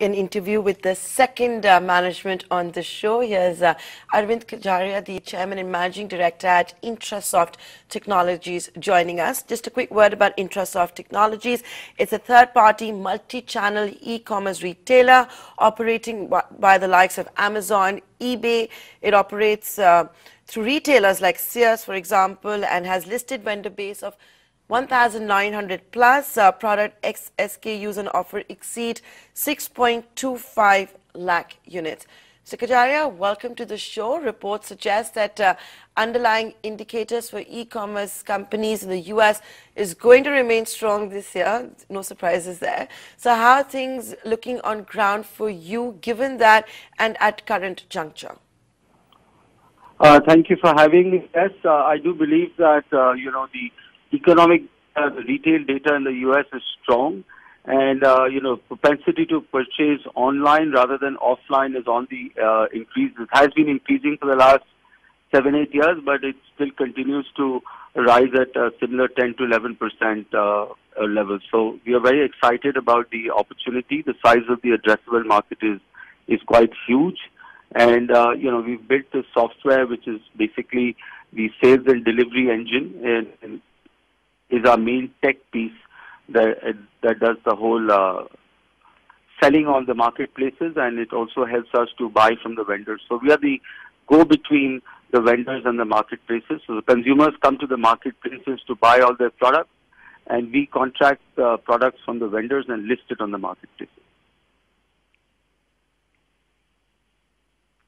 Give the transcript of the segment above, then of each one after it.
an interview with the second management on the show. Here's Arvind Kajaria, the Chairman and Managing Director at Infrasoft Technologies, joining us. Just a quick word about Infrasoft Technologies. It's a third-party, multi-channel e-commerce retailer operating by the likes of Amazon, eBay. It operates through retailers like Sears, for example, and has listed vendor base of 1,900 plus product SKUs and offer exceed 6.25 lakh units. So Kajaria, welcome to the show. Reports suggest that underlying indicators for e-commerce companies in the US is going to remain strong this year. No surprises there. So how are things looking on ground for you given that and at current juncture? Thank you for having me. Yes, I do believe that, the economic, the retail data in the U.S. is strong, and, propensity to purchase online rather than offline is on the increase. It has been increasing for the last 7-8 years, but it still continues to rise at a similar 10 to 11% level. So we are very excited about the opportunity. The size of the addressable market is quite huge. And, we've built the software, which is basically the sales and delivery engine, and is our main tech piece that does the whole selling on the marketplaces, and it also helps us to buy from the vendors. So we are the go-between the vendors and the marketplaces. So the consumers come to the marketplaces to buy all their products, and we contract products from the vendors and list it on the marketplaces.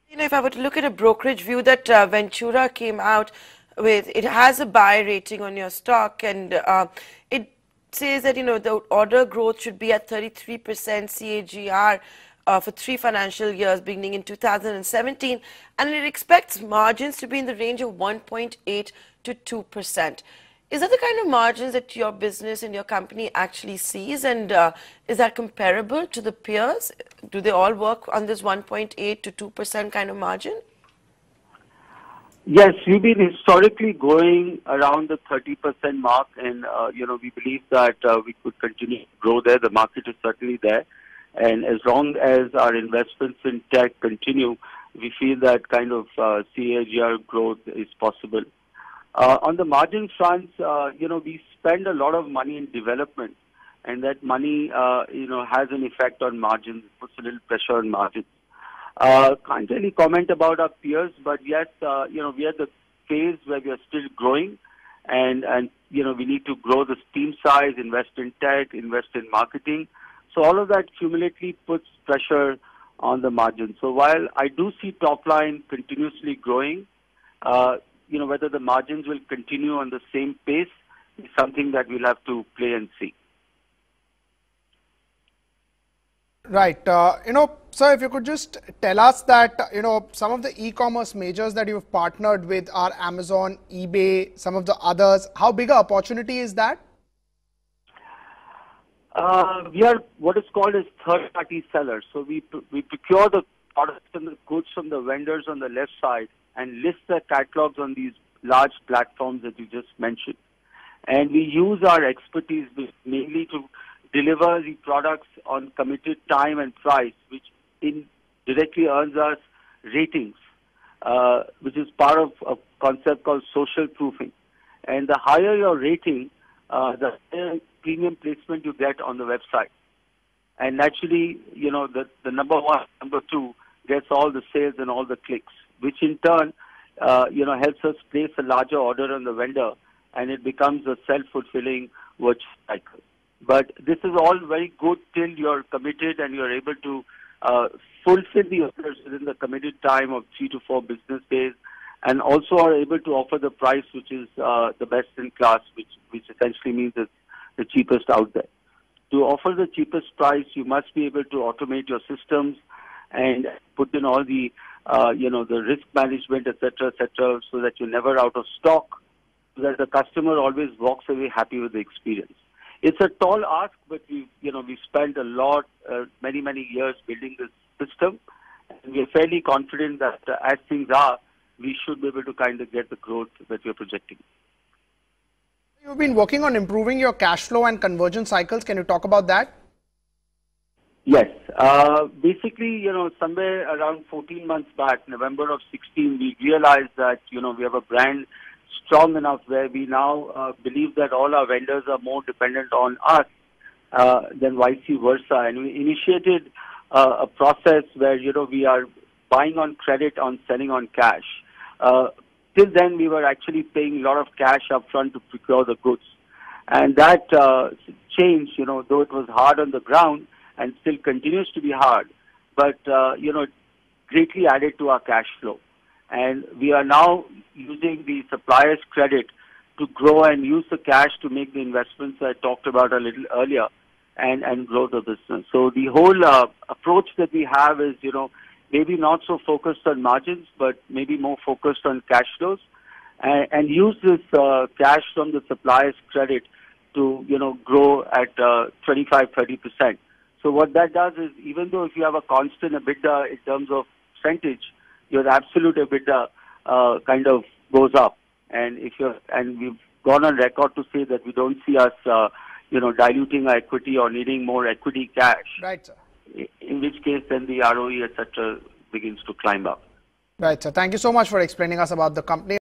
If I were to look at a brokerage view that Ventura came out with, it has a buy rating on your stock, and it says that, the order growth should be at 33% CAGR for 3 financial years beginning in 2017, and it expects margins to be in the range of 1.8 to 2%. Is that the kind of margins that your business and your company actually sees, and is that comparable to the peers? Do they all work on this 1.8 to 2% kind of margin? Yes, we've been historically going around the 30% mark, and we believe that we could continue to grow there. The market is certainly there, and as long as our investments in tech continue, we feel that kind of CAGR growth is possible. On the margin front, we spend a lot of money in development, and that money, has an effect on margins, puts a little pressure on margins. Can't really comment about our peers, but yes, we are at the phase where we are still growing, and we need to grow the team size, invest in tech, invest in marketing. So all of that cumulatively puts pressure on the margin. So while I do see top line continuously growing, whether the margins will continue on the same pace is something that we'll have to play and see. Right. Sir, if you could just tell us that, some of the e-commerce majors that you've partnered with are Amazon, eBay, some of the others. How big an opportunity is that? We are what is called as third-party sellers. So we procure the products and the goods from the vendors on the left side and list their catalogs on these large platforms that you just mentioned. And we use our expertise mainly to deliver the products on committed time and price, which directly earns us ratings, which is part of a concept called social proofing. And the higher your rating, the higher premium placement you get on the website. And naturally, the number one, number two gets all the sales and all the clicks, which in turn, helps us place a larger order on the vendor, and it becomes a self-fulfilling virtuous cycle. But this is all very good till you're committed and you're able to fulfill the orders within the committed time of 3 to 4 business days, and also are able to offer the price which is the best in class, which essentially means it's the cheapest out there. To offer the cheapest price, you must be able to automate your systems and put in all the the risk management, etc., so that you're never out of stock, so that the customer always walks away happy with the experience. It's a tall ask, but we spent a lot, many years building this system, and we are fairly confident that as things are, we should be able to kind of get the growth that we're projecting. You've been working on improving your cash flow and conversion cycles. Can you talk about that? Yes. Basically, somewhere around 14 months back, November of 16, we realized that, we have a brand strong enough where we now believe that all our vendors are more dependent on us than vice versa. And we initiated a process where, we are buying on credit, on selling on cash. Till then, we were actually paying a lot of cash upfront to procure the goods. And that changed, though it was hard on the ground and still continues to be hard, but, it greatly added to our cash flow. And we are now using the supplier's credit to grow and use the cash to make the investments I talked about a little earlier and grow the business. So the whole approach that we have is, maybe not so focused on margins, but maybe more focused on cash flows and use this cash from the supplier's credit to, grow at 25-30%. So what that does is, even though if you have a constant EBITDA in terms of percentage, your absolute EBITDA kind of goes up. And we've gone on record to say that we don't see us, diluting our equity or needing more equity cash. Right, sir. In which case, then the ROE, etc., begins to climb up. Right, sir. Thank you so much for explaining us about the company.